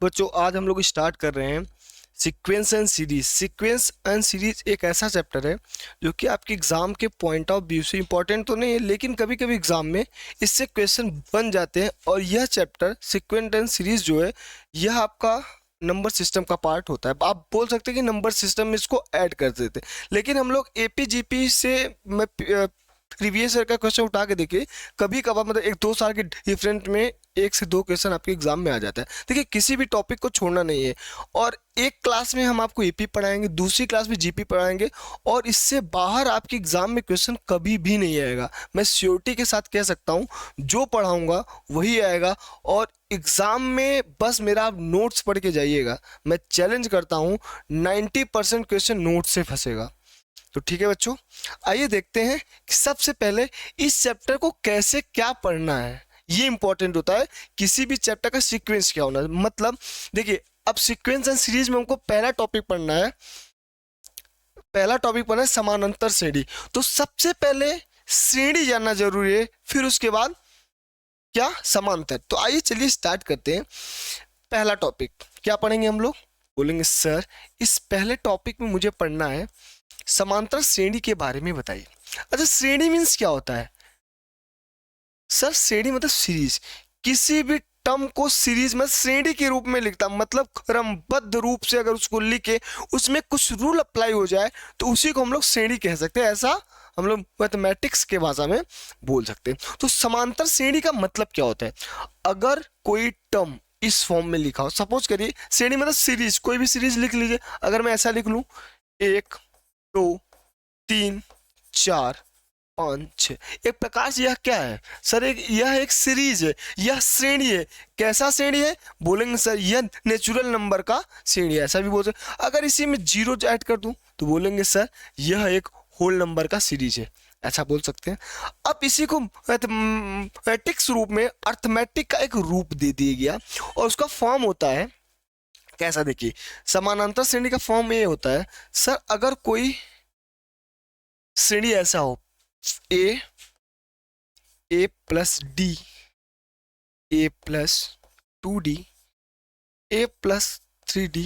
बच्चों आज हम लोग स्टार्ट कर रहे हैं sequence and series. Sequence and series एक ऐसा चैप्टर है जो कि आपके एग्जाम के पॉइंट ऑफ व्यू से इंपॉर्टेंट तो नहीं है, लेकिन कभी कभी एग्जाम में इससे क्वेश्चन बन जाते हैं। और यह चैप्टर सीक्वेंस एंड सीरीज जो है यह आपका नंबर सिस्टम का पार्ट होता है। आप बोल सकते हैं कि नंबर सिस्टम में इसको ऐड कर देते हैं, लेकिन हम लोग एपीजीपी से मैं प्रीवियस ईयर का क्वेश्चन उठा के देखिए, कभी कभार मतलब एक दो साल के डिफरेंट में एक से दो क्वेश्चन आपके एग्जाम में आ जाता है। देखिए किसी भी टॉपिक को छोड़ना नहीं है, और एक क्लास में हम आपको एपी पढ़ाएंगे, दूसरी क्लास में जीपी पढ़ाएंगे, और इससे बाहर आपके एग्जाम में क्वेश्चन कभी भी नहीं आएगा। मैं श्योरिटी के साथ कह सकता हूँ जो पढ़ाऊंगा वही आएगा, और एग्जाम में बस मेरा आप नोट्स पढ़ के जाइएगा। मैं चैलेंज करता हूँ 90% क्वेश्चन नोट्स से फंसेगा। तो ठीक है बच्चों, आइए देखते हैं कि सबसे पहले इस चैप्टर को कैसे क्या पढ़ना है। ये इंपॉर्टेंट होता है किसी भी चैप्टर का सीक्वेंस क्या होना है। मतलब देखिए, अब सीक्वेंस एंड सीरीज में हमको पहला टॉपिक पढ़ना है, समानांतर श्रेणी। तो सबसे पहले श्रेणी जानना जरूरी है, फिर उसके बाद क्या समांतर। तो आइए चलिए स्टार्ट करते हैं। पहला टॉपिक क्या पढ़ेंगे हम लोग? बोलेंगे सर इस पहले टॉपिक में मुझे पढ़ना है समांतर श्रेणी के बारे में बताइए। अच्छा, श्रेणी मीन्स क्या होता है? सर श्रेणी मतलब सीरीज। किसी भी टर्म को सीरीज में श्रेणी के रूप में लिखता, मतलब क्रमबद्ध रूप से अगर उसको लिखे, उसमें कुछ रूल अप्लाई हो जाए तो उसी को हम लोग श्रेणी कह सकते हैं। ऐसा हम लोग मैथमेटिक्स के भाषा में बोल सकते हैं। तो समांतर श्रेणी का मतलब क्या होता है? अगर कोई टर्म इस फॉर्म में लिखा हो, सपोज करिए श्रेणी मतलब सीरीज, कोई भी सीरीज लिख लीजिए। अगर मैं ऐसा लिख लूं 1 2 3 4 5 6, एक प्रकार से यह क्या है सर? यह एक सीरीज है, यह श्रेणी है। कैसा श्रेणी है? बोलेंगे सर यह नेचुरल नंबर का श्रेणी है। ऐसा भी बोल सकते। अगर इसी में जीरो ऐड कर दूं तो बोलेंगे सर यह एक होल नंबर का सीरीज है। ऐसा बोल सकते हैं। अब इसी को मैथमेटिक्स रूप में अर्थमेटिक का एक रूप दे दिया गया, और उसका फॉर्म होता है कैसा? देखिए, समानांतर श्रेणी का फॉर्म ये होता है सर, अगर कोई श्रेणी ऐसा हो ए plus d, a plus 2D, a plus 3D,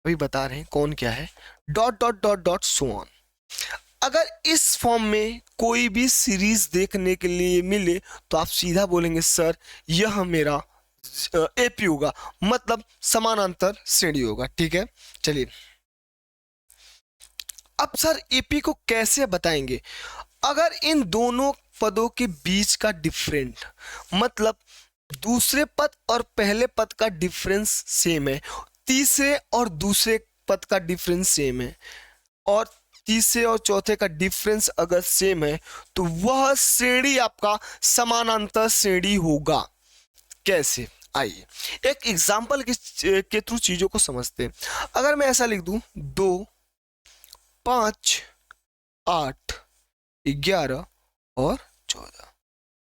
अभी बता रहे हैं कौन क्या है, dot dot dot dot so on. अगर इस फॉर्म में कोई भी सीरीज देखने के लिए मिले तो आप सीधा बोलेंगे सर यह मेरा एपी होगा, मतलब समानांतर श्रेणी होगा। ठीक है, चलिए अब सर एपी को कैसे बताएंगे? अगर इन दोनों पदों के बीच का डिफरेंट, मतलब दूसरे पद और पहले पद का डिफरेंस सेम है, तीसरे और दूसरे पद का डिफरेंस सेम है, और तीसरे और चौथे का डिफरेंस अगर सेम है, तो वह श्रेणी आपका समानांतर श्रेणी होगा। कैसे? आइए एक एग्जांपल के थ्रू चीजों को समझते हैं। अगर मैं ऐसा लिख दूं 2 5 8 11 और 14,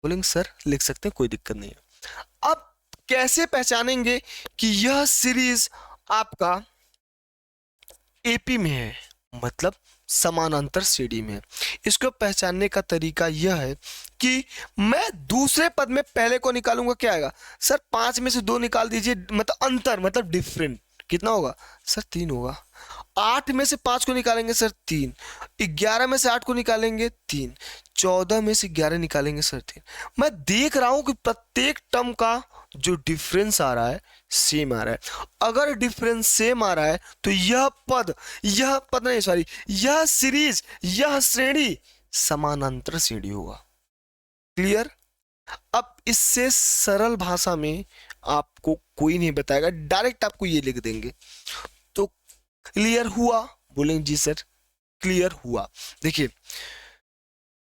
बोलेंगे सर लिख सकते हैं, कोई दिक्कत नहीं है। अब कैसे पहचानेंगे कि यह सीरीज आपका एपी में है, मतलब समानांतर श्रेणी में है? इसको पहचानने का तरीका यह है कि मैं दूसरे पद में पहले को निकालूंगा, क्या आएगा सर? 5 में से 2 निकाल दीजिए, मतलब अंतर, मतलब डिफरेंट कितना होगा सर? 3 होगा। 8 में से 5 को निकालेंगे सर 3, 11 में से 8 को निकालेंगे 3, 14 में से 11 निकालेंगे सर 3। मैं देख रहा हूं कि प्रत्येक टर्म का जो डिफरेंस आ रहा है सेम आ रहा है। अगर डिफरेंस सेम आ रहा है तो यह पद नहीं, सॉरी, यह सीरीज, यह श्रेणी समानांतर श्रेणी होगा। क्लियर? अब इससे सरल भाषा में आपको कोई नहीं बताएगा, डायरेक्ट आपको ये लिख देंगे। तो क्लियर हुआ? बोलेंगे जी सर क्लियर हुआ। देखिए,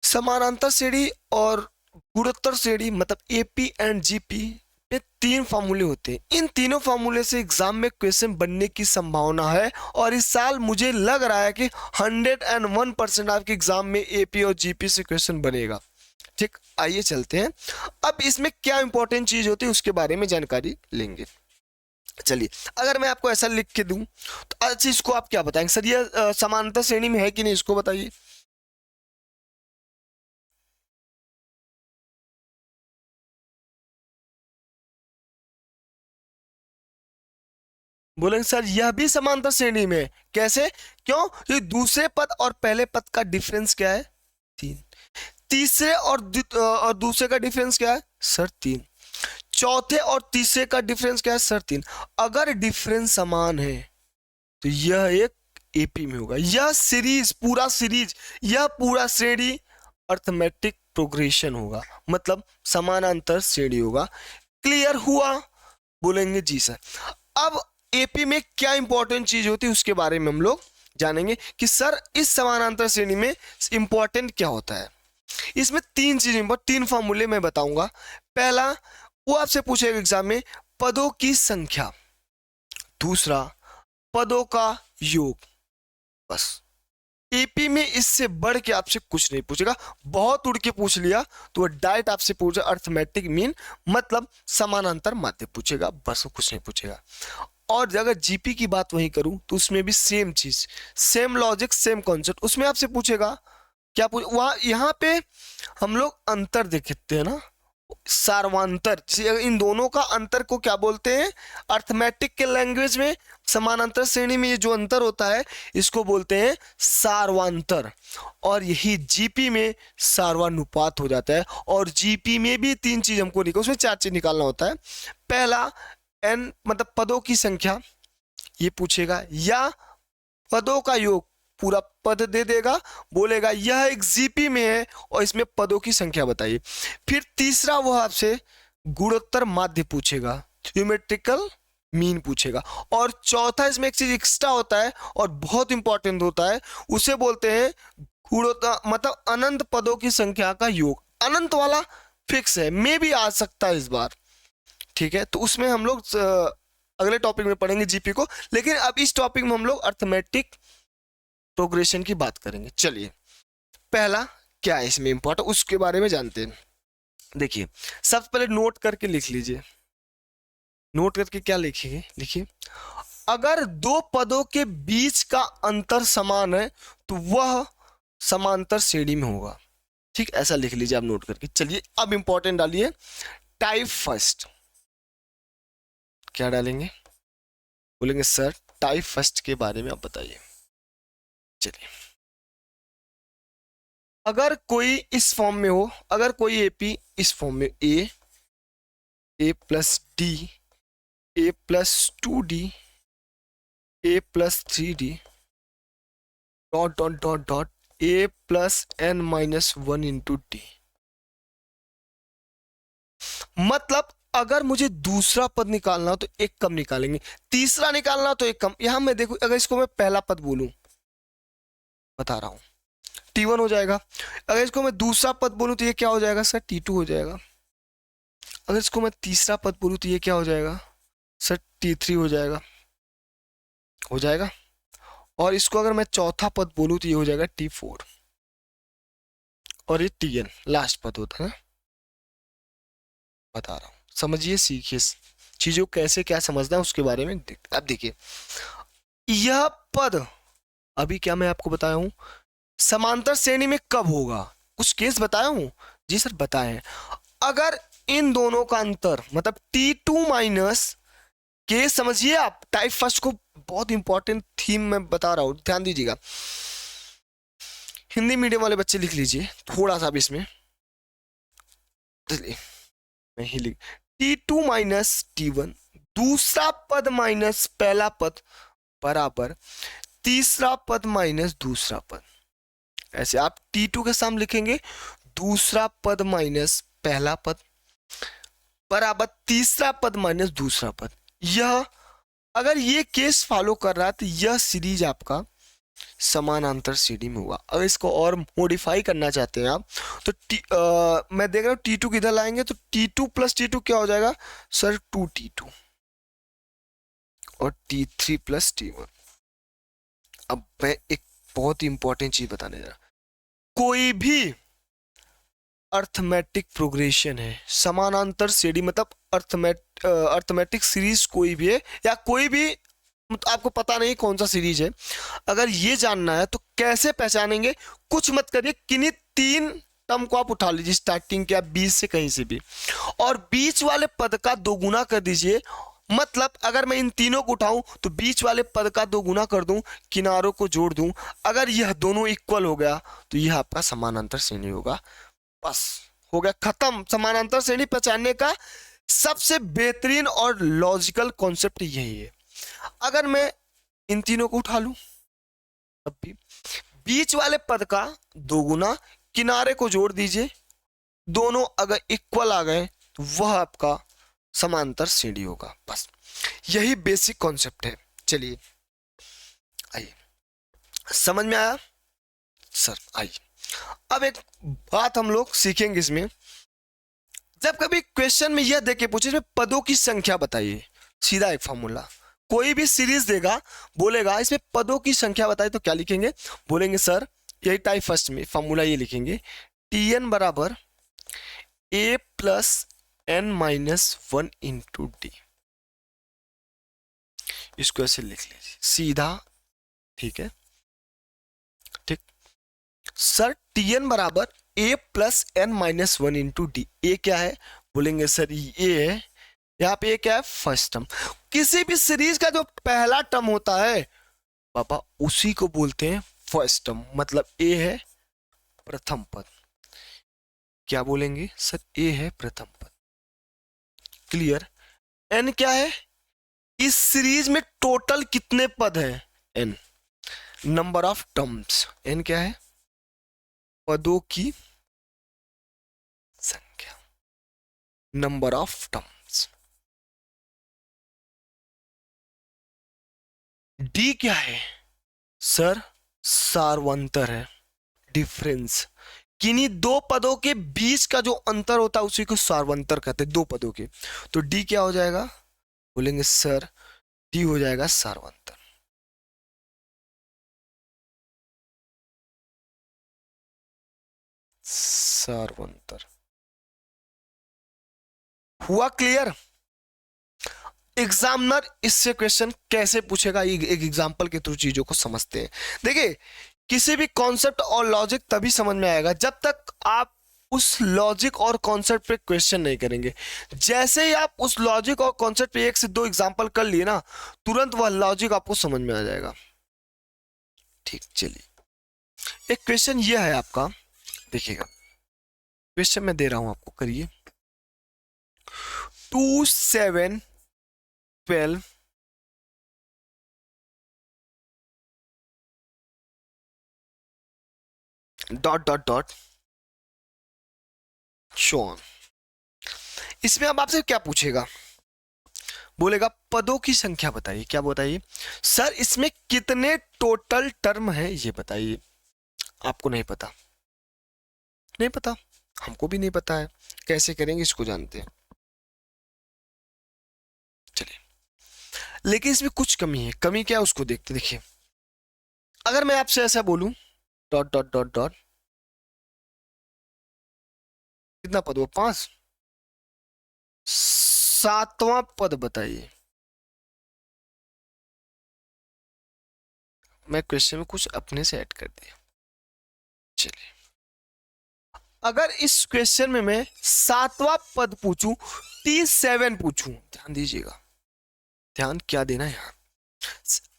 समानांतर श्रेणी और गुणोत्तर श्रेणी मतलब एपी एंड जीपी में 3 फार्मूले होते हैं। इन तीनों फार्मूले से एग्जाम में क्वेश्चन बनने की संभावना है, और इस साल मुझे लग रहा है कि 101% आपके एग्जाम में एपी और जीपी से क्वेश्चन बनेगा। ठीक, आइए चलते हैं। अब इसमें क्या इंपॉर्टेंट चीज होती है उसके बारे में जानकारी लेंगे। चलिए, अगर मैं आपको ऐसा लिख के दूं तो अच्छा इसको आप क्या बताएंगे सर, ये समानांतर श्रेणी में है कि नहीं, इसको बताइए। बोलेंगे सर यह भी समांतर श्रेणी में है। कैसे? क्यों? क्योंकि दूसरे पद और पहले पद का डिफरेंस क्या है? 3। तीसरे और दूसरे का डिफरेंस क्या है सर? 3। चौथे और तीसरे का डिफरेंस क्या है सर? 3। अगर डिफरेंस समान है तो यह एक एपी में होगा। यह पूरा श्रेणी अर्थमेटिक प्रोग्रेशन होगा, मतलब समानांतर श्रेणी होगा। क्लियर हुआ? बोलेंगे जी सर। अब एपी में क्या इंपॉर्टेंट चीज होती है उसके बारे में हम लोग जानेंगे कि सर इस समानांतर श्रेणी में इंपॉर्टेंट क्या होता है। इसमें 3 चीजें, 3 फॉर्मूले मैं बताऊंगा। पहला, वो आपसे पूछेगा एग्जाम में, पदों की संख्या। दूसरा, पदों का योग। बस एपी में इससे बढ़ के आपसे कुछ नहीं पूछेगा। बहुत उड़ के पूछ लिया तो वो डायरेक्ट आपसे पूछेगा अर्थमेटिक मीन, मतलब समानांतर माध्य पूछेगा, बस वो कुछ नहीं पूछेगा। और अगर जीपी की बात वहीं करूं तो उसमें भी सेम चीज, सेम लॉजिक, सेम कॉन्सेप्ट। उसमें आपसे पूछेगा क्या वहां यहाँ पे हम लोग अंतर देखते हैं ना, सार्वांतर। इन दोनों का अंतर को क्या बोलते हैं? अर्थमेटिक के लैंग्वेज में समानांतर श्रेणी में ये जो अंतर होता है इसको बोलते हैं सार्वांतर। और यही जीपी में सार्वानुपात हो जाता है। और जीपी में भी 3 चीज हमको निकाल, उसमें 4 चीज निकालना होता है। पहला, एन मतलब पदों की संख्या ये पूछेगा, या पदों का योग, पूरा पद दे देगा, बोलेगा यह एक जीपी में है और इसमें पदों की संख्या बताइए। फिर तीसरा वो आपसे गुणोत्तर माध्य पूछेगा, ज्योमेट्रिकल मीन पूछेगा। और चौथा इसमें एक चीज एक्स्ट्रा होता है और बहुत इंपॉर्टेंट होता है, उसे बोलते हैं गुणोत्तर, मतलब अनंत पदों की संख्या का योग। अनंत वाला फिक्स है, मे भी आ सकता है इस बार, ठीक है। तो उसमें हम लोग अगले टॉपिक में पढ़ेंगे जीपी को, लेकिन अब इस टॉपिक में हम लोग अर्थमेटिक प्रोग्रेशन की बात करेंगे। चलिए, पहला क्या है इसमें इंपॉर्टेंट उसके बारे में जानते हैं। देखिए, सबसे पहले नोट करके लिख लीजिए। नोट करके क्या लिखेंगे? लिखिए, अगर 2 पदों के बीच का अंतर समान है तो वह समांतर श्रेणी में होगा। ठीक, ऐसा लिख लीजिए आप नोट करके। चलिए, अब इंपॉर्टेंट डालिए टाइप फर्स्ट। क्या डालेंगे? बोलेंगे सर टाइप फर्स्ट के बारे में आप बताइए। चलिए, अगर कोई इस फॉर्म में हो, अगर कोई एपी इस फॉर्म में a plus d, a plus 2d, a plus 3d, dot dot dot dot a plus n minus 1 into d. मतलब अगर मुझे दूसरा पद निकालना हो तो एक कम निकालेंगे, तीसरा निकालना हो तो एक कम। यहां मैं देखो, अगर इसको मैं पहला पद बोलूं, बता रहा हूं, T1 हो जाएगा। अगर इसको मैं दूसरा पद बोलूं तो ये क्या हो जाएगा सर? T2 हो जाएगा। अगर इसको मैं तीसरा पद बोलूं तो ये क्या हो जाएगा सर? T3 हो जाएगा। हो जाएगा। और इसको अगर मैं चौथा पद बोलूं तो ये हो जाएगा T4। और ये Tn लास्ट पद होता है। बता रहा हूं, समझिए, सीखिए चीजों कैसे क्या समझना है उसके बारे में। अब देखिए, यह पद अभी क्या मैं आपको बताया हूं समांतर श्रेणी में कब होगा, कुछ केस बताया हूं। जी सर बताए। अगर इन दोनों का अंतर मतलब T2 माइनस के, समझिए आप टाइप फर्स्ट को, बहुत इंपॉर्टेंट थीम मैं बता रहा हूं, ध्यान दीजिएगा। हिंदी मीडियम वाले बच्चे लिख लीजिए थोड़ा सा भी इसमें, मैं ही लिख, T2 माइनस T1, दूसरा पद माइनस पहला पद बराबर तीसरा पद माइनस दूसरा पद। ऐसे आप T2 के सामने लिखेंगे दूसरा पद माइनस पहला पद बराबर तीसरा पद माइनस दूसरा पद। यह अगर ये केस फॉलो कर रहा है तो यह सीरीज आपका समानांतर श्रेणी में होगा। अगर इसको और मॉडिफाई करना चाहते हैं आप तो मैं देख रहा हूं T2 किधर लाएंगे तो T2 प्लस T2 क्या हो जाएगा सर? 2T2 और T3 प्लस T1। अब मैं एक बहुत ही इंपॉर्टेंट चीज बताने जा रहा, कोई भी अर्थमेटिक प्रोग्रेशन है समानांतर श्रेणी, मतलब अर्थमेटिक सीरीज कोई भी है या कोई भी, आपको पता नहीं कौन सा सीरीज है, अगर ये जानना है तो कैसे पहचानेंगे? कुछ मत करिए, किन्हीं 3 टर्म को आप उठा लीजिए स्टार्टिंग के, आप बीच से कहीं से भी, और बीच वाले पद का 2 गुना कर दीजिए मतलब अगर मैं इन तीनों को उठाऊं तो बीच वाले पद का 2 गुना कर दूं, किनारों को जोड़ दूं, अगर यह दोनों इक्वल हो गया तो यह आपका समानांतर श्रेणी होगा। बस हो गया खत्म। समानांतर श्रेणी पहचानने का सबसे बेहतरीन और लॉजिकल कॉन्सेप्ट यही है। अगर मैं इन तीनों को उठा लूं तब भी बीच वाले पद का 2 गुना, किनारे को जोड़ दीजिए, दोनों अगर इक्वल आ गए तो वह आपका समांतर श्रेणी होगा। बस यही बेसिक कॉन्सेप्ट है। चलिए आइए, समझ में आया सर? आइए अब एक बात हम लोग सीखेंगे इसमें। जब कभी क्वेश्चन में यह देके पूछे इसमें पदों की संख्या बताइए, सीधा एक फॉर्मूला, कोई भी सीरीज देगा, बोलेगा इसमें पदों की संख्या बताइए, तो क्या लिखेंगे? बोलेंगे सर यही टाइप फर्स्ट में फॉर्मूला ये लिखेंगे, Tn बराबर a plus n minus 1 into d. इसको ऐसे लिख लीजिए सीधा, ठीक है? ठीक सर, Tn बराबर a plus n minus 1 into d. A क्या है? बोलेंगे सर ये है, यहाँ पे क्या है? First term. किसी भी सीरीज का जो पहला टर्म होता है पापा उसी को बोलते हैं फर्स्ट टर्म, मतलब ए है प्रथम पद। क्या बोलेंगे सर? ए है प्रथम पद। क्लियर? एन क्या है? इस सीरीज में टोटल कितने पद हैं? N, number of terms. N क्या है? पदों की संख्या, नंबर ऑफ टर्म्स। डी क्या है सर? सार्वंतर है, डिफरेंस। किन्हीं दो पदों के बीच का जो अंतर होता है उसी को सार्वंतर कहते हैं, दो पदों के। तो डी क्या हो जाएगा? बोलेंगे सर डी हो जाएगा सार्वंतर। सार्वंतर हुआ क्लियर? एग्जामिनर इससे क्वेश्चन कैसे पूछेगा, एक एग्जांपल के थ्रू चीजों को समझते हैं। देखिए किसी भी कॉन्सेप्ट और लॉजिक तभी समझ में आएगा जब तक आप उस लॉजिक और कॉन्सेप्ट पे क्वेश्चन नहीं करेंगे। जैसे ही आप उस लॉजिक और कॉन्सेप्ट पे 1 से 2 एग्जांपल कर लिए ना, तुरंत वह लॉजिक आपको समझ में आ जाएगा। ठीक, चलिए एक क्वेश्चन यह है आपका, देखिएगा क्वेश्चन मैं दे रहा हूं आपको, करिए। 2 7 12 dot dot dot show on. इसमें अब आपसे क्या पूछेगा? बोलेगा पदों की संख्या बताइए। क्या बताइए सर? इसमें कितने टोटल टर्म है ये बताइए। आपको नहीं पता? नहीं पता, हमको भी नहीं पता है। कैसे करेंगे इसको जानते हैं। चलिए, लेकिन इसमें कुछ कमी है। कमी क्या है उसको देखते। देखिए अगर मैं आपसे ऐसा बोलूं डॉट डॉट डॉट डॉट, कितना पद हुआ? 5। 7वां पद बताइए। मैं क्वेश्चन में कुछ अपने से ऐड कर दिया। चलिए अगर इस क्वेश्चन में मैं 7वां पद पूछूं, T7 पूछूं, ध्यान दीजिएगा, ध्यान क्या देना है यहां।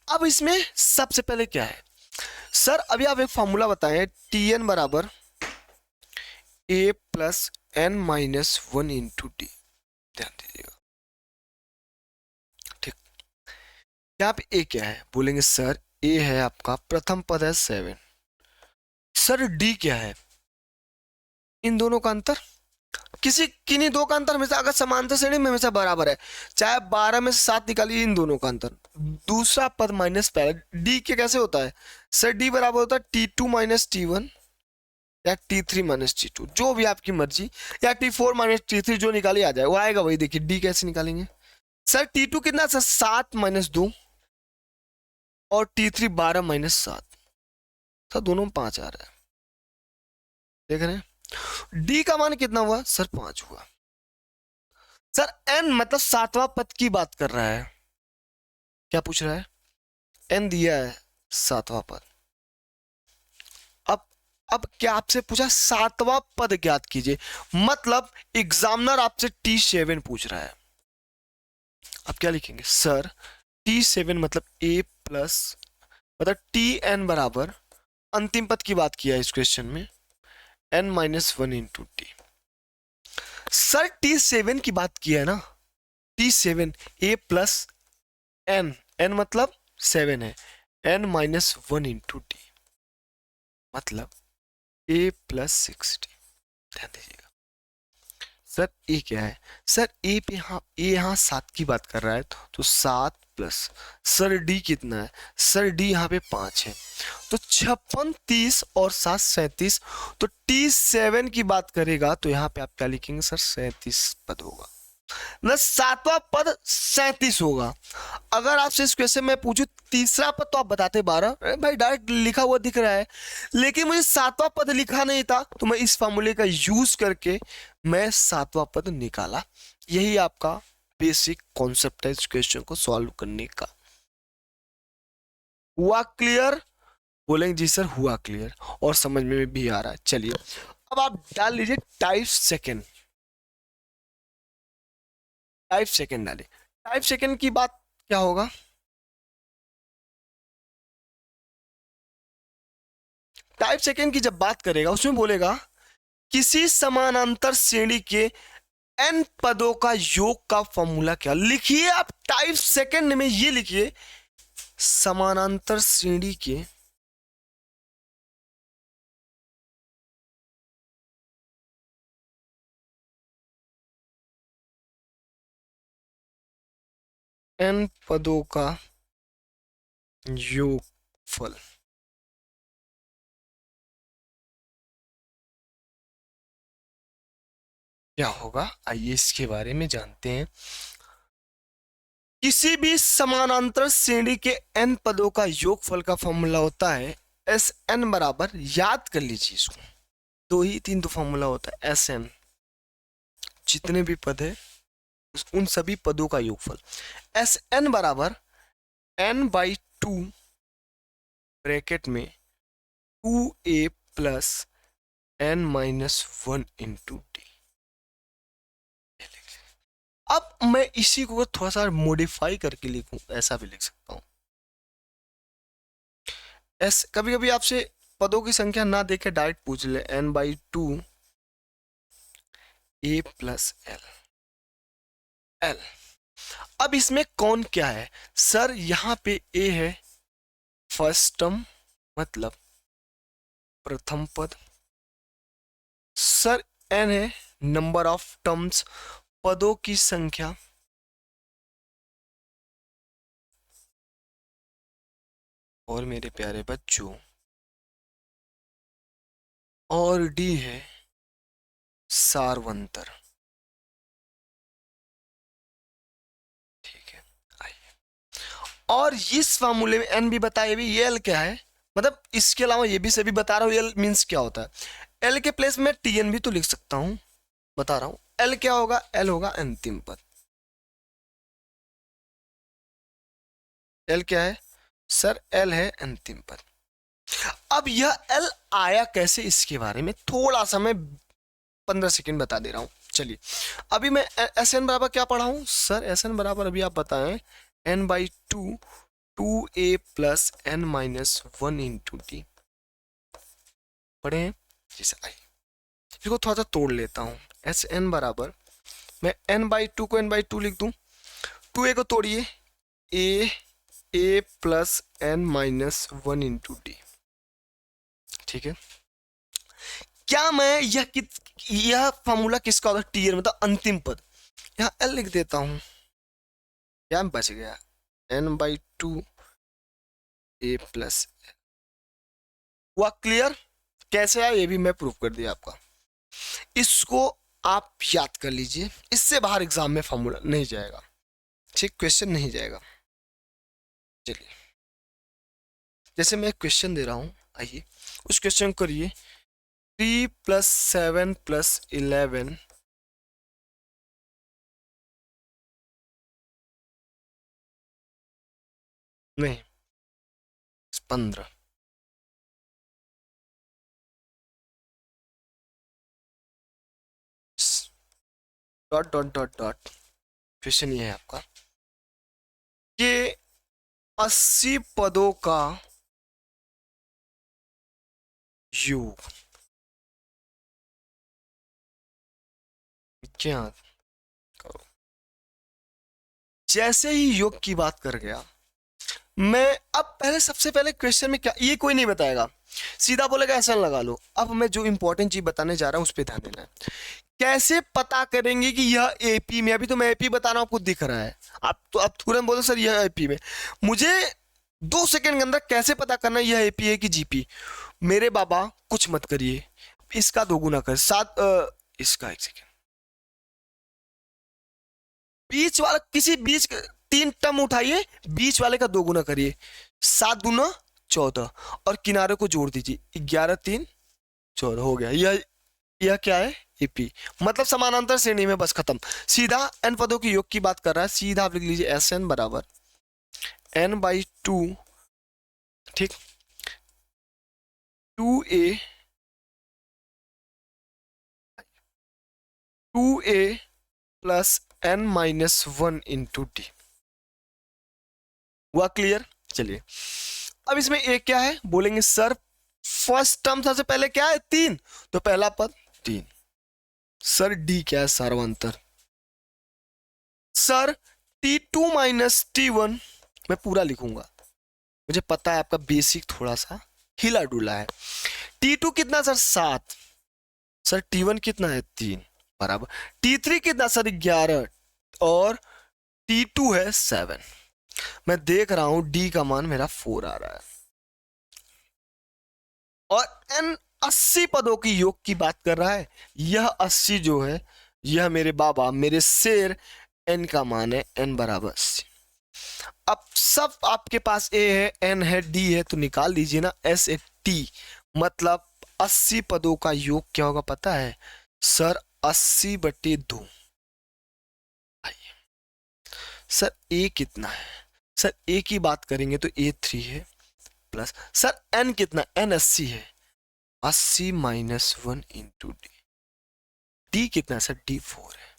अब इसमें सबसे पहले क्या है सर? अभी आप एक फॉर्मूला बताएं, Tn बराबर a plus n minus 1 into D. ध्यान दीजिएगा, ठीक। यहाँ पे a क्या है? बोलेंगे सर a है आपका प्रथम पद है 7। सर d क्या है? इन दोनों का अंतर, किन्हीं दो का अंतर हमेशा अगर समांतर श्रेणी में हमेशा बराबर है, चाहे 12 में से 7 निकालिए, इन दोनों का अंतर दूसरा पद माइनस पहला। डी के कैसे होता है सर? डी बराबर होता है T2 माइनस T1 या T3 माइनस T2, जो भी आपकी मर्जी, या T4 माइनस T3, जो निकाली आ जाए वो आएगा वही। देखिए डी कैसे निकालेंगे सर? T2 कितना सर? 7 माइनस 2, और T3 12 माइनस 7। सर दोनों में 5 आ रहा है, देख रहे हैं? डी का मान कितना हुआ सर? 5 हुआ। सर एन मतलब 7वां पद की बात कर रहा है। क्या पूछ रहा है? एन दिया है 7वां पद। अब क्या आपसे पूछा? 7वां पद ज्ञात कीजिए, मतलब एग्जामिनर आपसे T7 पूछ रहा है। अब क्या लिखेंगे सर, T7 मतलब A प्लस, मतलब Tn बराबर, अंतिम पद की बात किया है इस क्वेश्चन में, n-1 into T. Sir T7 की बात की है ना, T7 A plus n, n मतलब 7 है, n-1 इंटू टी मतलब A प्लस 6t। ध्यान दीजिएगा सर ए क्या है, सर ए पे यहाँ 7 की बात कर रहा है, तो 7 प्लस, सर डी कितना है, सर डी यहाँ पे 5 है, तो 56, 30 और 7 37, तो T7 की बात करेगा तो यहाँ पे आप क्या लिखेंगे सर, 37 पद होगा, मतलब सातवां पद 37 होगा। अगर आपसे इस क्वेश्चन में पूछूं तीसरा पद, तो आप बताते 12, अरे भाई डायरेक्ट लिखा हुआ दिख रहा है, लेकिन मुझे सातवां पद लिखा नहीं था, तो मैं इस फॉर्मूले का यूज करके मैं सातवां पद निकाला। यही आपका बेसिक कॉन्सेप्ट है इस क्वेश्चन को सॉल्व करने का। हुआ क्लियर? बोलेंगे जी सर हुआ क्लियर और समझ में भी आ रहा है। चलिए अब आप डाल लीजिए टाइप सेकेंड, टाइप सेकेंड डालिए। टाइप सेकेंड की बात क्या होगा, टाइप सेकेंड की जब बात करेगा उसमें बोलेगा किसी समानांतर श्रेणी के n पदों का योग का फॉर्मूला क्या। लिखिए आप टाइप सेकेंड में ये लिखिए, समानांतर श्रेणी के n पदों का योगफल क्या होगा, आइए इसके बारे में जानते हैं। किसी भी समानांतर श्रेणी के n पदों का योगफल का फॉर्मूला होता है एस एन बराबर, याद कर लीजिए इसको, दो ही तीन तो फॉर्मूला होता है एस एन, जितने भी पद है उन सभी पदों का योगफल। एस एन बराबर n/2 ब्रैकेट में 2a plus n-1 into T. अब मैं इसी को थोड़ा सा मॉडिफाई करके लिखूं, ऐसा भी लिख सकता हूं। एस, कभी कभी आपसे पदों की संख्या ना देके डायरेक्ट पूछ ले, n/2 a plus L, L. अब इसमें कौन क्या है सर, यहां पे a है फर्स्ट टर्म मतलब प्रथम पद, सर n है नंबर ऑफ टर्म्स, पदों की संख्या, और मेरे प्यारे बच्चों और डी है सारवंतर। ठीक है, आइए, और इस फार्मूले में एन भी बताया भी, ये एल क्या है, मतलब इसके अलावा ये भी सभी बता रहा हूँ एल मींस क्या होता है। एल के प्लेस में टी एन भी तो लिख सकता हूं, बता रहा हूं। एल क्या होगा, एल होगा अंतिम पद। एल क्या है सर, एल है अंतिम पद। अब यह एल आया कैसे, इसके बारे में थोड़ा सा मैं 15 सेकेंड बता दे रहा हूं। चलिए अभी मैं एस एन बराबर क्या पढ़ा हूं सर, एस एन बराबर अभी आप बताएं n/2 2a plus n-1 into T पढ़े हैं। जैसे आई इसको थोड़ा सा तोड़ लेता हूं, एस एन बराबर, मैं n/2 को n/2 लिख दूं, 2a को तोड़िए, a plus n-1 into T. ठीक है, क्या मैं यह फॉर्मूला किसका होता है, टी एन मतलब अंतिम पद, यहाँ एल लिख देता हूं, क्या बच गया n/2 a प्लस। हुआ क्लियर? कैसे आया ये भी मैं प्रूव कर दिया आपका। इसको आप याद कर लीजिए, इससे बाहर एग्जाम में फॉर्मूला नहीं जाएगा, ठीक, क्वेश्चन नहीं जाएगा। चलिए जैसे मैं एक क्वेश्चन दे रहा हूं, आइए उस क्वेश्चन को करिए। 3 + 7 + 11 नहीं 15 dot dot dot dot, question ये है आपका, के 80 पदों का योग क्या करो। जैसे ही योग की बात कर गया मैं, अब पहले सबसे पहले क्वेश्चन में क्या, ये कोई नहीं बताएगा, सीधा बोलेगा ऐसा लगा लो। अब मैं जो इंपॉर्टेंट चीज बताने जा रहा हूं उस पर ध्यान देना है। कैसे पता करेंगे कि यह एपी में, अभी तो मैं एपी बता रहा हूं, आपको दिख रहा है, आप तो आप तुरंत बोलो सर यह एपी में। मुझे 2 सेकंड के अंदर कैसे पता करना है यह एपी है कि जीपी। मेरे बाबा कुछ मत करिए, इसका 2 गुना कर 7, इसका 1 सेकंड, बीच वाला किसी बीच 3 टर्म उठाइए, बीच वाले का 2 गुना करिए, 7 दूना 14 और किनारे को जोड़ दीजिए, 11 3 14 हो गया। यह क्या है एपी, मतलब समानांतर श्रेणी में, बस खत्म। सीधा एन पदों के योग की बात कर रहा है, सीधा आप लिख लीजिए एस एन बराबर n/2, ठीक, 2a plus n-1 into D. हुआ क्लियर? चलिए अब इसमें एक क्या है, बोलेंगे सर फर्स्ट टर्म सबसे पहले क्या है 3, तो पहला पद 3। सर डी क्या है, सार्वंतर। सर T2 माइनस T1 मैं पूरा लिखूंगा, मुझे पता है आपका बेसिक थोड़ा सा हिला डुला है। T2 कितना सर 7, सर T1 कितना है 3 बराबर, T3 कितना सर 11 और T2 है 7। मैं देख रहा हूं D का मान मेरा 4 आ रहा है। और N 80 पदों की योग की बात कर रहा है, यह 80 जो है यह मेरे बाबा मेरे शेर N का मान है N बराबर 80। अब सब आपके पास A है, N है, D है, तो निकाल लीजिए ना SAT, मतलब 80 पदों का योग क्या होगा पता है सर 80/2। सर A कितना है, सर A की बात करेंगे तो A 3 है, प्लस सर N कितना, N 80 है, 80 माइनस 1 इंटू डी। डी कितना है सर, D 4 है।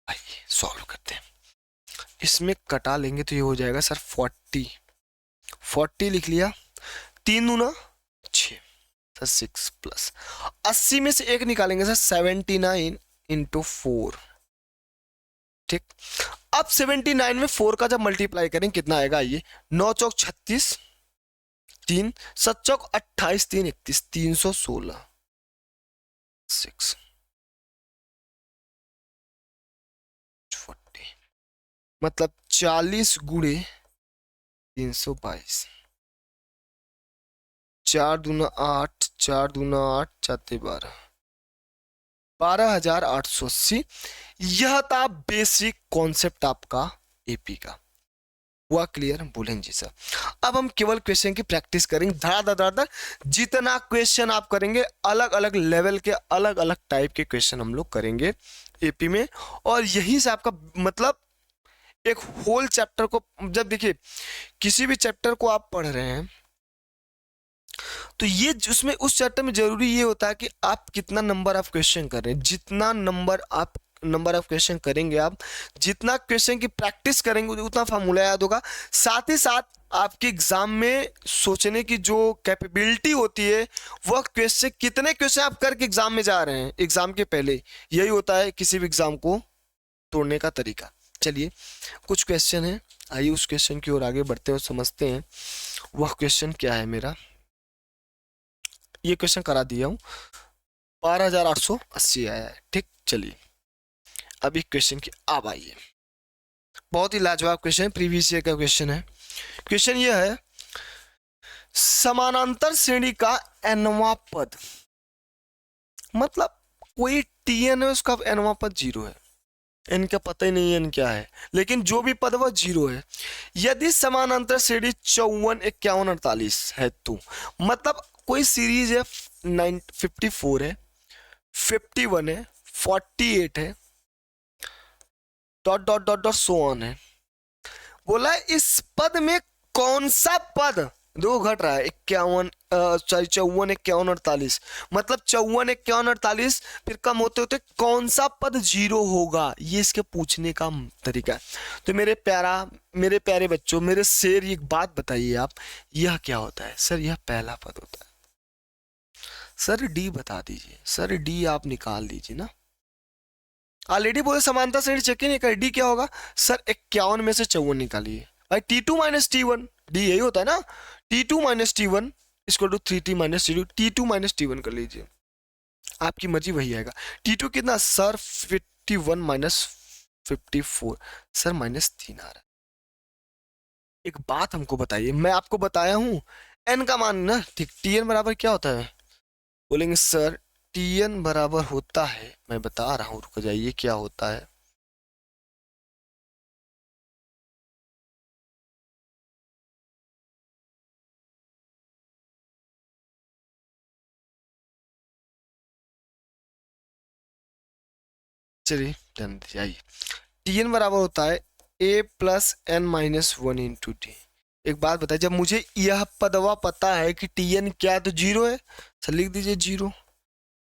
आइए सॉल्व करते हैं, इसमें कटा लेंगे तो ये हो जाएगा सर 40 लिख लिया, 3 दूना 6, सर 6 प्लस 80 में से 1 निकालेंगे सर 79 इंटू 4, ठीक। अब 79 में 4 का जब मल्टीप्लाई करें कितना आएगा, ये 9 चौक 36, 3 7 चौक 28, 3 31, 316, 6 40, मतलब 40 गुणे 322, 4 दूना 8, 4 दूना 8, 4 12, 12,880। यह था बेसिक कॉन्सेप्ट आपका एपी का। हुआ क्लियर? बोलें जी सर। अब हम केवल क्वेश्चन की प्रैक्टिस करेंगे धड़ाधड़, जितना क्वेश्चन आप करेंगे अलग अलग लेवल के अलग अलग टाइप के क्वेश्चन हम लोग करेंगे एपी में। और यही से आपका मतलब एक होल चैप्टर को, जब देखिए किसी भी चैप्टर को आप पढ़ रहे हैं तो ये उसमें उस चैप्टर में जरूरी ये होता है कि आप कितना नंबर ऑफ क्वेश्चन कर रहे हैं। जितना नंबर ऑफ क्वेश्चन करेंगे, आप जितना क्वेश्चन की प्रैक्टिस करेंगे उतना फॉर्मूला याद होगा। साथ ही साथ आपके एग्जाम में सोचने की जो कैपेबिलिटी होती है, वह क्वेश्चन कितने क्वेश्चन आप करके एग्जाम में जा रहे हैं एग्जाम के पहले, यही होता है किसी भी एग्जाम को तोड़ने का तरीका। चलिए कुछ क्वेश्चन है, आइए उस क्वेश्चन की ओर आगे बढ़ते हैं और समझते हैं वह क्वेश्चन क्या है मेरा। ये क्वेश्चन करा दिया हूं, 12,880 आया है, ठीक। चलिए अब एक क्वेश्चन की अब आइए, बहुत ही लाजवाब क्वेश्चन है, प्रीवियस ईयर का क्वेश्चन है। क्वेश्चन ये है, समानांतर श्रेणी का nवां पद, मतलब कोई tn है उसका nवां पद 0 है, n का पता ही नहीं है n क्या है, लेकिन जो भी पद वह 0 है। यदि समानांतर श्रेणी 54 51 48 है तो, मतलब कोई सीरीज है 54 है, 51 है, 48 है, dot dot dot dot so on है। बोला इस पद में कौन सा पद दो घट रहा है, 51 सॉरी 54 51 48, मतलब 54 51 48 फिर कम होते होते कौन सा पद जीरो होगा, ये इसके पूछने का तरीका है। तो मेरे प्यारे बच्चों, मेरे शेर, एक बात बताइए आप, यह क्या होता है? सर यह पहला पद होता है। सर डी बता दीजिए, सर डी आप निकाल दीजिए ना, ऑलरेडी बोले समानता श्रेणी चेक ही नहीं कर, डी क्या होगा? सर 51 में से 54 निकालिए भाई, T2 माइनस T1, डी यही होता है ना, T2 माइनस T1 इसको to 3T minus T2, T2 minus T1 कर लीजिए, आपकी मर्जी वही आएगा। T2 कितना सर? 51 माइनस 54, सर -3 आ रहा है। एक बात हमको बताइए, मैं आपको बताया हूं n का मान ना, ठीक, Tn बराबर क्या होता है? बोलेंगे सर Tn बराबर होता है, मैं बता रहा हूं, रुक जाइए, क्या होता है? चलिए ध्यान दीजिए, आइए, Tn बराबर होता है a plus n minus 1 into T. एक बात बताइए, जब मुझे यह पदवा पता है कि Tn क्या है तो जीरो है, सर लिख दीजिए जीरो,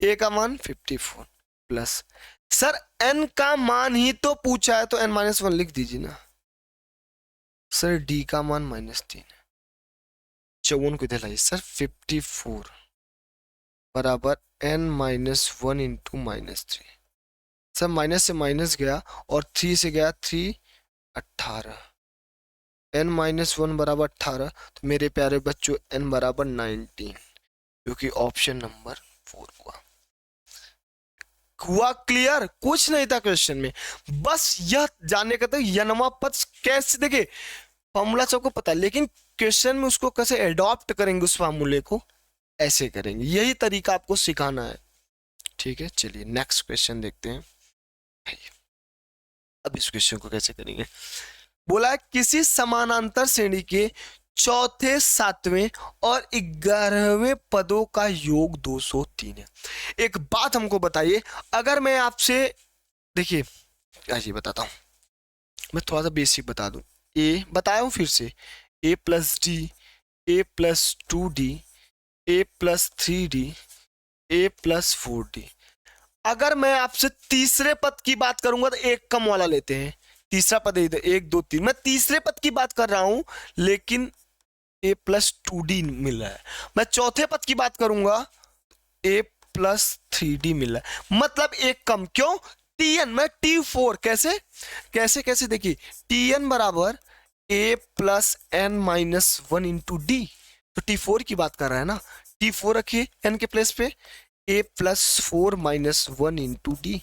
a का मान 54 प्लस, सर n का मान ही तो पूछा है तो n माइनस 1 लिख दीजिए ना, सर d का मान -3 है, 54 को इधर लाइए, सर 54 बराबर n minus 1 into -3, sir minus से माइनस गया और 3 से गया 3, 18, n माइनस 1 बराबर 18, तो मेरे प्यारे बच्चों n बराबर 19, क्योंकि ऑप्शन नंबर 4 हुआ क्लियर, कुछ नहीं था क्वेश्चन में, बस यह जानने का था यनमा पद कैसे, देखिए फॉर्मूला सबको पता है, लेकिन क्वेश्चन में उसको कैसे एडॉप्ट करेंगे, उस फार्मूले को ऐसे करेंगे, यही तरीका आपको सिखाना है। ठीक है, चलिए नेक्स्ट क्वेश्चन देखते हैं। अब इस क्वेश्चन को कैसे करेंगे, बोला है किसी समानांतर श्रेणी के चौथे, सातवें और 11वें पदों का योग 203 है। एक बात हमको बताइए, अगर मैं आपसे, देखिए आइए बताता हूं, मैं थोड़ा सा बेसिक बता दूं, ए बताया हूं फिर से, a plus D, a plus 2d, a plus 3d, a plus 4d। अगर मैं आपसे तीसरे पद की बात करूंगा तो एक कम वाला लेते हैं, तीसरा पद इधर 1 2 3, मैं तीसरे पद की बात कर रहा हूं, लेकिन a प्लस 2d मिल रहा है। मैं चौथे पद की बात करूंगा, a प्लस 3d मिल रहा है, मतलब एक कम, क्यों? Tn में T4 कैसे कैसे कैसे, देखिए Tn बराबर a plus n minus 1 into D, तो T4 की बात कर रहा है ना, T4 रखिए n के प्लेस पे, a plus 4 minus 1 into D,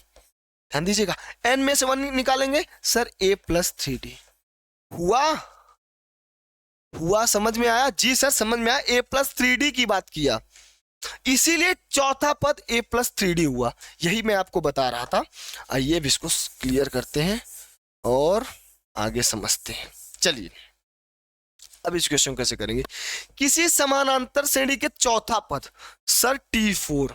ध्यान दीजिएगा, n में से 1 निकालेंगे, सर a प्लस 3d हुआ, हुआ समझ में आया? जी सर समझ में आया, a प्लस 3d की बात किया, इसीलिए चौथा पद a प्लस 3d हुआ, यही मैं आपको बता रहा था। आइए अब इसको क्लियर करते हैं और आगे समझते हैं। चलिए अब इस क्वेश्चन कैसे करेंगे, किसी समानांतर श्रेणी के चौथा पद सर T4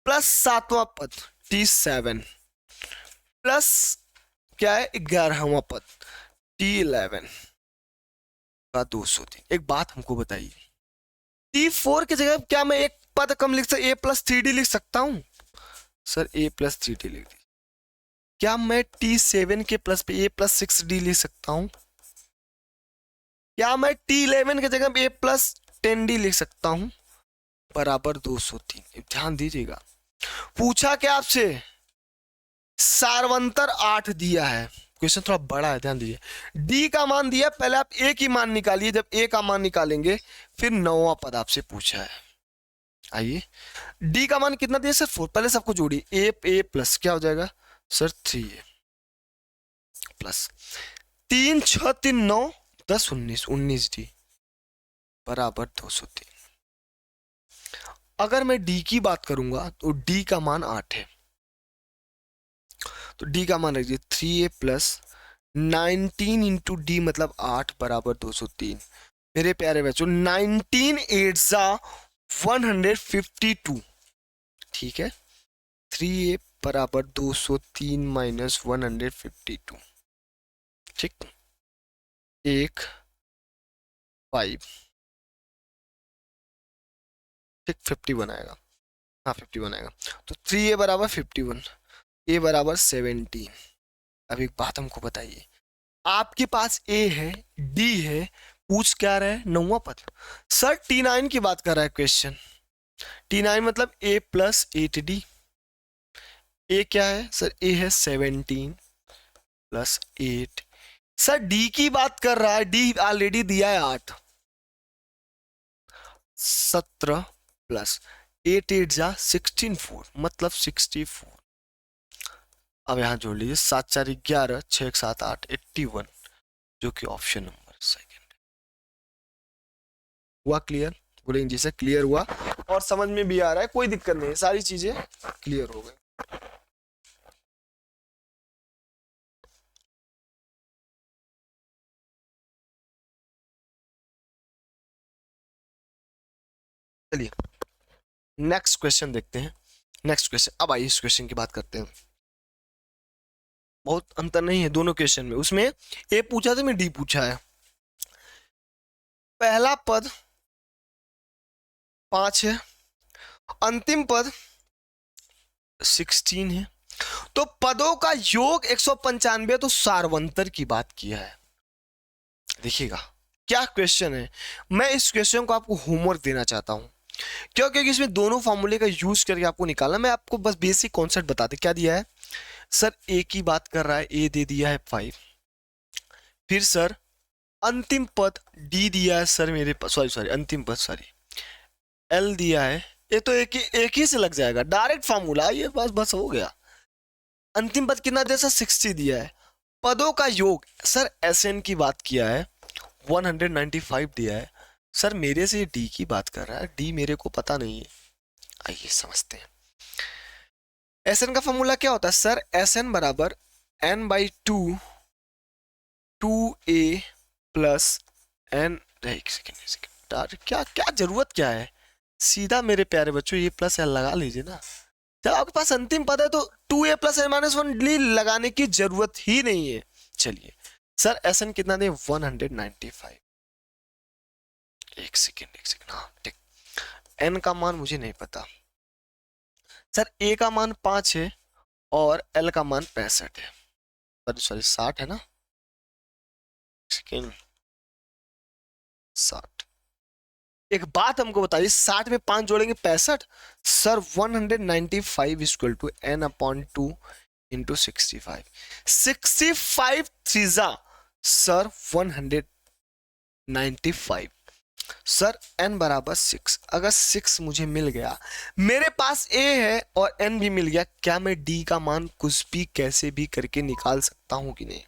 प्लस सातवां पद T7 प्लस क्या है 11वां पद T11 का 203। एक बात हमको बताइए, T4 की जगह क्या मैं एक पद कम लिख सकता, a प्लस 3d लिख सकता हूं? सर a प्लस 3d लिख दीजिए। क्या मैं T7 के प्लस पे a प्लस 6d लिख सकता हूं? क्या मैं T11 की जगह a प्लस 10d लिख सकता हूं? बराबर 203। ध्यान दीजिएगा, पूछा क्या आपसे, सारवंतर 8 दिया है, क्वेश्चन थोड़ा बड़ा है, ध्यान दीजिए, डी का मान दिया, पहले आप ए की मान निकालिए, जब ए का मान निकालेंगे फिर 9वां पद आपसे पूछा है। आइए डी का मान कितना दिया सर 4, पहले सबको जोड़िए, ए प्लस क्या हो जाएगा सर 3a प्लस 3 6 3 9 10 19 19d बराबर 203। अगर मैं डी की बात करूंगा तो डी का मान 8 है, तो डी का मान रखिए 3a प्लस 19 इंटू डी मतलब 8 बराबर 203। मेरे प्यारे बच्चों 19 8 152, ठीक है, 3a बराबर 203 माइनस 152, ठीक, 1 5 ठीक 51 आएगा, हाँ 51 आएगा। तो 3a बराबर 51, a बराबर 17। अब एक बात हमको बताइए, आपके पास a है, d है, पूछ क्या रहा है, 9वां पद। सर T9 की बात कर रहा है क्वेश्चन। T9 मतलब a प्लस 8d। a क्या है सर, a है 17 प्लस 8। सर d की बात कर रहा है, d ऑलरेडी दिया है 8, 17 प्लस 8 8 जा 16 4 मतलब 64। अब यहां जोड़ लीजिए 7 4 11 6 7 8 81, जो कि ऑप्शन नंबर सेकंड। हुआ क्लियर? बोलेंगे जी सर क्लियर हुआ और समझ में भी आ रहा है, कोई दिक्कत नहीं है, सारी चीजें क्लियर हो गई। चलिए नेक्स्ट क्वेश्चन देखते हैं। नेक्स्ट क्वेश्चन, अब आइए इस क्वेश्चन की बात करते हैं। बहुत अंतर नहीं है दोनों क्वेश्चन में, उसमें ए पूछा था, मैं डी पूछा है। पहला पद 5 है, अंतिम पद 16 है, तो पदों का योग 195, तो सार्वंतर की बात किया है। देखिएगा क्या क्वेश्चन है, मैं इस क्वेश्चन को आपको होमवर्क देना चाहता हूं, क्योंकि इसमें दोनों फॉर्मूले का यूज करके आपको निकालना। मैं आपको बस बेसिक कॉन्सेप्ट बताते क्या दिया है। सर ए की बात कर रहा है, ए दे दिया है 5। फिर सर अंतिम पद डी दिया है सर मेरे पास, सॉरी अंतिम पद सॉरी एल दिया है। ये तो एक ही से लग जाएगा, डायरेक्ट फॉर्मूला ये, बस हो गया। अंतिम पद कितना दिया सर, 60 दिया है। पदों का योग सर एस एन की बात किया है, 195 दिया है। सर मेरे से डी की बात कर रहा है, डी मेरे को पता नहीं है, आइए समझते हैं। एस एन का फॉर्मूला क्या होता है सर, एस एन बराबर N by 2 A plus N. एक सेकेंड, क्या क्या जरूरत क्या है, सीधा मेरे प्यारे बच्चों ये प्लस एल लगा लीजिए ना। जब आपके पास अंतिम पद है तो 2a प्लस एन माइनस 1 लगाने की जरूरत ही नहीं है। चलिए सर एस एन कितना दे, 195। एक सेकेंड, हाँ ठीक। एन का मान मुझे नहीं पता सर, ए का मान 5 है और एल का मान 65 है, सॉरी 60 है ना, सेकेंड 60। एक बात हमको बताइए, 60 में 5 जोड़ेंगे 65। Sir 195 equal to n upon 2 into 65। 65 थ्रीजा सर 195। सर n बराबर 6। अगर 6 मुझे मिल गया, मेरे पास a है और n भी मिल गया, क्या मैं d का मान कुछ भी कैसे भी करके निकाल सकता हूं कि नहीं?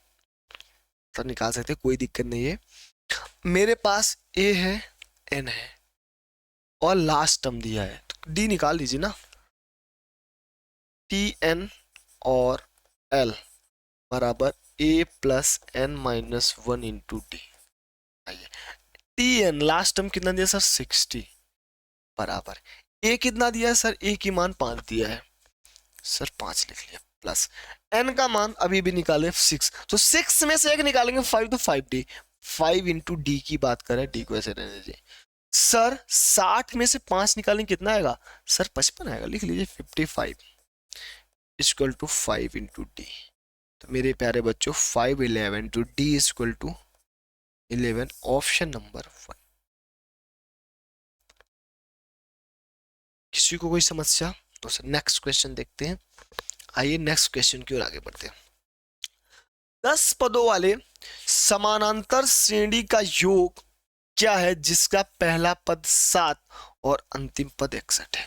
सर निकाल सकते, कोई दिक्कत नहीं है। मेरे पास a है, n है और लास्ट टर्म दिया है, तो d निकाल लीजिए ना। tn और l बराबर a plus N minus 1 into D. आइए tn लास्ट टर्म कितना दिया सर, 60 बराबर a कितना दिया है सर, a की मान 5 दिया है, सर 5 लिख लिया, प्लस n का मान अभी भी निकाले 6, तो 6 में से एक निकालेंगे 5, तो 5d। 5 इंटू डी की बात करें, डी को ऐसे रहने दीजिए। सर 60 में से 5 निकालेंगे कितना आएगा सर, 55 आएगा, लिख लीजिए 55 इक्वल टू 5 इंटू डी। तो मेरे प्यारे बच्चों 5 11 two D equal to 11, option number 1। किसी को कोई समस्या तो सर नेक्स्ट क्वेश्चन देखते हैं। आइए नेक्स्ट क्वेश्चन की ओर आगे बढ़ते हैं। 10 पदों वाले समानांतर श्रेणी का योग क्या है जिसका पहला पद 7 और अंतिम पद 61 है?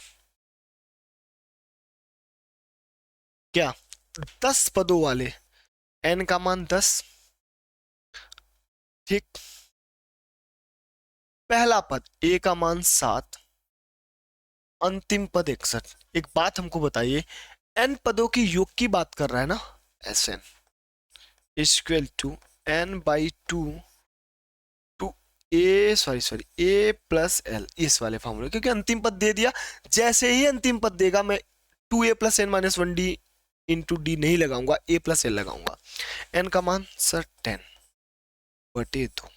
क्या 10 पदों वाले, n का मान 10, ठीक, पहला पद a का मान 7, अंतिम पद 61। एक बात हमको बताइए, n पदों की योग की बात कर रहा है ना, Sn equal to n by 2 to a plus L, इस वाले फॉर्मूले, क्योंकि अंतिम पद दे दिया, जैसे ही अंतिम पद देगा मैं 2a plus N minus 1 D into D नहीं लगाऊंगा, a प्लस एल लगाऊंगा। n का मान सर 10 बटे 2,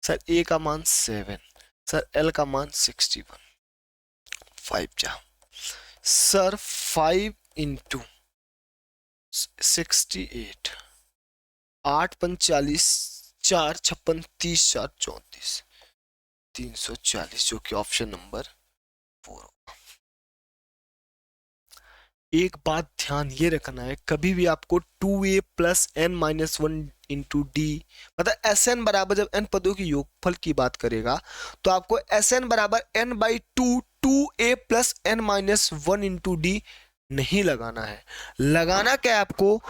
सर a का मान 7, सर l का मान 61। 5 जा सर 5 इंटू 68 8 45 4 56 30 4 34 340 जो कि ऑप्शन नंबर 4 होगा। एक बात ध्यान ये रखना है, कभी भी आपको 2a plus n minus 1 into d मतलब Sn बराबर जब n पदों की योगफल की बात करेगा तो आपको Sn बराबर n by 2a plus n minus 1 into D नहीं लगाना है। लगाना क्या है आपको,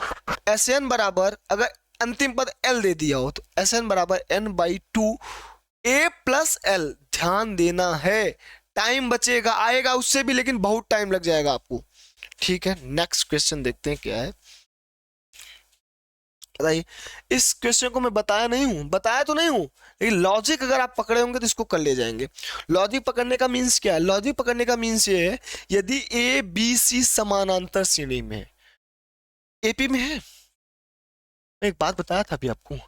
Sn बराबर अगर अंतिम पद l दे दिया हो तो Sn बराबर n by 2a plus l। ध्यान देना है, टाइम बचेगा, आएगा उससे भी लेकिन बहुत टाइम लग जाएगा आपको। ठीक है, नेक्स्ट क्वेश्चन देखते हैं क्या है। बताइए, इस क्वेश्चन को मैं बताया तो नहीं हूं लेकिन लॉजिक अगर आप पकड़े होंगे तो इसको कर ले जाएंगे। लॉजिक पकड़ने का मीन्स क्या है, लॉजिक पकड़ने का मीन्स ये है यदि ए बी सी समानांतर श्रेणी में है, एपी में है, मैं एक बात बताया था अभी आपको,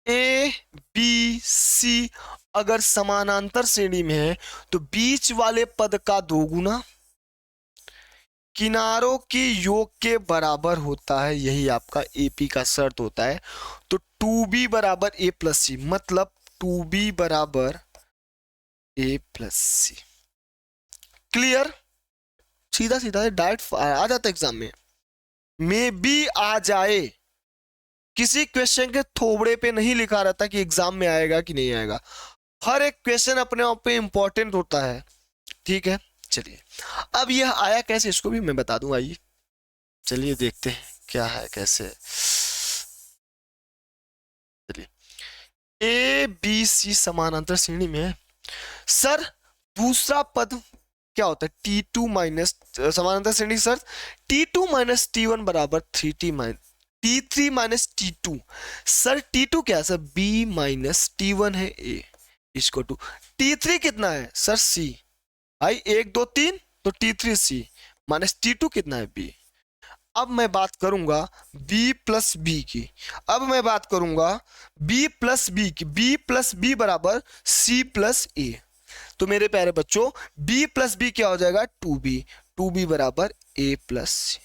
ए बी सी अगर समानांतर श्रेणी में है तो बीच वाले पद का दोगुना किनारों की योग के बराबर होता है, यही आपका एपी का शर्त होता है। तो 2b बराबर a प्लस सी, मतलब 2b बराबर a प्लस सी। क्लियर, सीधा सीधा डायरेक्ट आ जाता एग्जाम में भी आ जाए, किसी क्वेश्चन के थोबड़े पे नहीं लिखा रहता कि एग्जाम में आएगा कि नहीं आएगा। हर एक क्वेश्चन अपने आप पे इंपॉर्टेंट होता है। ठीक है, चलिए अब यह आया कैसे इसको भी मैं बता दूं, आइए चलिए देखते हैं क्या है कैसे। चलिए, ए बी सी समानांतर श्रेणी में है सर, दूसरा पद क्या होता है T2 माइनस समानांतर श्रेणी सर T2 माइनस T1 बराबर 3T minus T2। Sir T2 क्या है सर B माइनस T1 है A इसको टू। T3 कितना है सर C, भाई 1 2 3 तो T3 C माइनस T2 कितना है B। अब मैं बात करूंगा B प्लस B की, अब मैं बात करूंगा B प्लस B की, B प्लस B बराबर C प्लस A। तो मेरे प्यारे बच्चों B प्लस B क्या हो जाएगा 2B, 2B बराबर A प्लस C,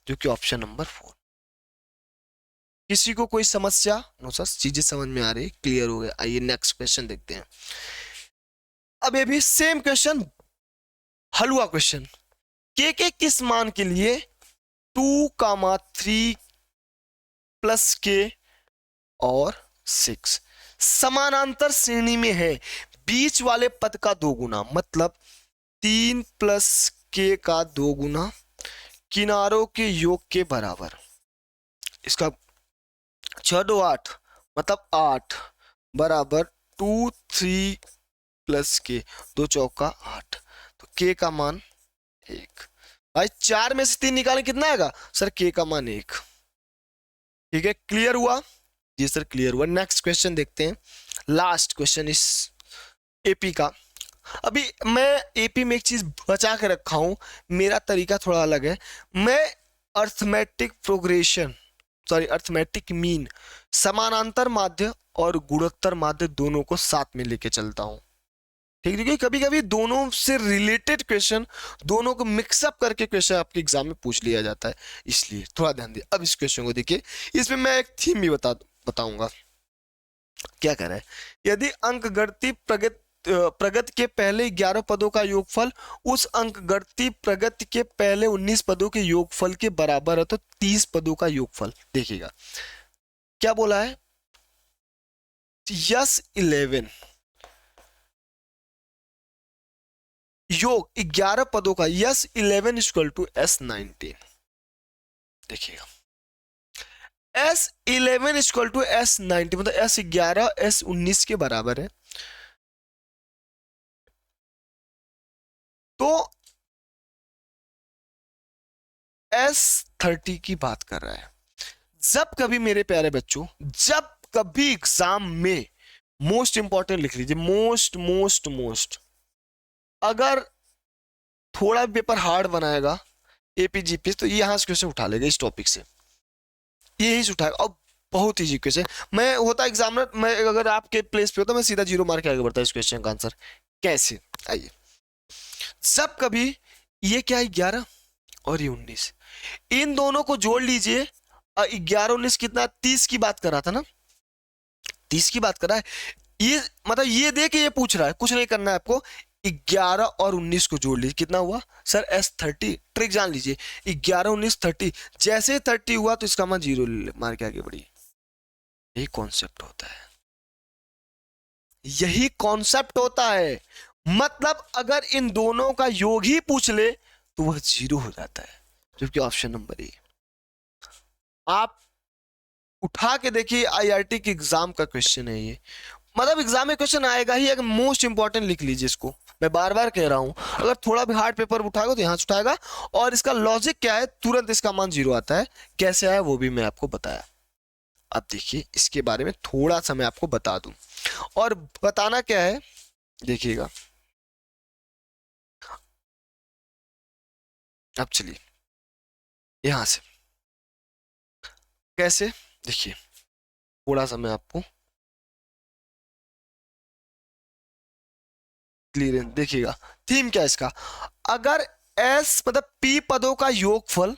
जो कि ऑप्शन नंबर 4। किसी को कोई समस्या? नो सर, चीजें समझ में आ रही, क्लियर हो गया। आइए नेक्स्ट क्वेश्चन देखते हैं। अब ये भी सेम क्वेश्चन, हलवा क्वेश्चन। के किस मान के लिए 2, 3 प्लस के और 6 समानांतर श्रेणी में है, बीच वाले पद का दोगुना मतलब 3 प्लस के का दोगुना किनारों के योग के बराबर। इसका 6 2 8 मतलब 8 बराबर 2 3 प्लस के, 2 चौका 8, तो के का मान 1। भाई 4 में से 3 निकालें कितना आएगा सर, के का मान 1। ठीक है, क्लियर हुआ? जी सर क्लियर हुआ। नेक्स्ट क्वेश्चन देखते हैं, लास्ट क्वेश्चन इस एपी का। अभी मैं एपी में एक चीज बचा के रखा हूं, मेरा तरीका थोड़ा अलग है। मैं अर्थमेटिक प्रोग्रेशन अर्थमेटिक मीन, समानांतर माध्य और गुणोत्तर माध्य दोनों को साथ में लेके चलता हूं। ठीक है, कभी कभी दोनों से रिलेटेड क्वेश्चन, दोनों को मिक्सअप करके क्वेश्चन आपके एग्जाम में पूछ लिया जाता है, इसलिए थोड़ा ध्यान दिए। अब इस क्वेश्चन को देखिए, इसमें मैं एक थीम भी बताऊंगा। क्या कह रहा है, यदि अंकगणितीय प्रगति के पहले 11 पदों का योगफल उस अंकगणितीय प्रगति के पहले 19 पदों के योगफल के बराबर है तो 30 पदों का योगफल। देखिएगा क्या बोला है, यस 11 योग 11 पदों का, यस 11 इक्वल टू S19। देखिएगा S11 इक्वल टू S19 मतलब S11 S19 के बराबर है। तो S30 की बात कर रहा है। जब कभी मेरे प्यारे बच्चों, जब कभी एग्जाम में, मोस्ट इंपॉर्टेंट लिख लीजिए, मोस्ट अगर थोड़ा पेपर हार्ड बनाएगा एपीजीपी तो यहां से क्वेश्चन उठा लेगा, इस टॉपिक से यही से उठाएगा। अब बहुत ईजी क्वेश्चन। मैं होता एग्जामिनर, मैं अगर आपके प्लेस पे होता मैं सीधा 0 मार्क के आगे बढ़ता इस क्वेश्चन का आंसर। कैसे? आइए, जब कभी ये क्या है 11 और ये 19, इन दोनों को जोड़ लीजिए। 11 19 कितना, 30 की बात कर रहा था ना, 30 की बात कर रहा है ये, मतलब ये दे के ये पूछ रहा है, कुछ नहीं करना है आपको। 11 और 19 को जोड़ लीजिए, कितना हुआ सर S30। ट्रिक जान लीजिए, 11 19 30, जैसे 30 हुआ तो इसका मान 0 मार के आगे बढ़िए। यही कॉन्सेप्ट होता है, यही कॉन्सेप्ट होता है। मतलब अगर इन दोनों का योग ही पूछ ले तो वह 0 हो जाता है, जबकि ऑप्शन नंबर ए। आप उठा के देखिए, IRT के एग्जाम का क्वेश्चन है ये, मतलब एग्जाम में क्वेश्चन आएगा ही, अगर मोस्ट इंपॉर्टेंट लिख लीजिए इसको, मैं बार बार कह रहा हूं। अगर थोड़ा भी हार्ड पेपर उठाएगा तो यहां से उठाएगा, और इसका लॉजिक क्या है, तुरंत इसका मान 0 आता है। कैसे आया वो भी मैं आपको बताया। अब देखिए इसके बारे में थोड़ा सा मैं आपको बता दूं, और बताना क्या है देखिएगा। अब चलिए यहां से कैसे, देखिए थोड़ा सा मैं आपको क्लियर देखिएगा। थीम क्या है इसका, अगर S मतलब P पदों का योगफल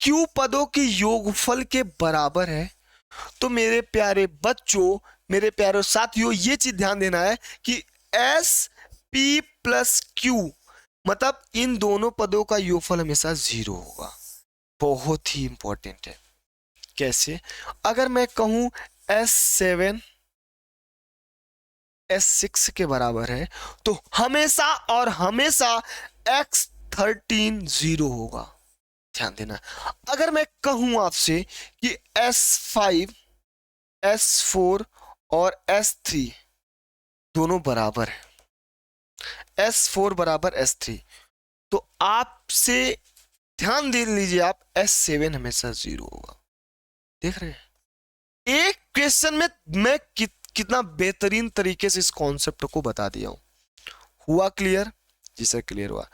Q पदों के योगफल के बराबर है, तो मेरे प्यारे बच्चों, मेरे प्यारे साथियों, ये चीज ध्यान देना है कि S P प्लस Q मतलब इन दोनों पदों का योगफल हमेशा 0 होगा। बहुत ही इंपॉर्टेंट है। कैसे? अगर मैं कहूं S7 S6 के बराबर है, तो हमेशा और हमेशा X13 0 होगा। ध्यान देना। अगर मैं कहूं आपसे कि S5 S4 और S3 दोनों बराबर है, S4 बराबर S3, तो आपसे ध्यान दे लीजिए आप, S7 हमेशा 0 होगा। देख रहे हैं एक क्वेश्चन में मैं कितना बेहतरीन तरीके से इस कॉन्सेप्ट को बता दिया हूं। हुआ क्लियर? जी सर क्लियर हुआ।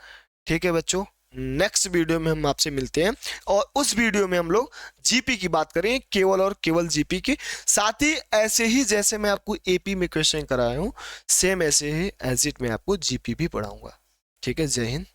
ठीक है बच्चों, नेक्स्ट वीडियो में हम आपसे मिलते हैं, और उस वीडियो में हम लोग जीपी की बात करें, केवल और केवल जीपी की। साथ ही ऐसे ही जैसे मैं आपको एपी में क्वेश्चन कराया हूं, सेम ऐसे ही एज इट मैं आपको जीपी भी पढ़ाऊंगा। ठीक है, जय हिंद।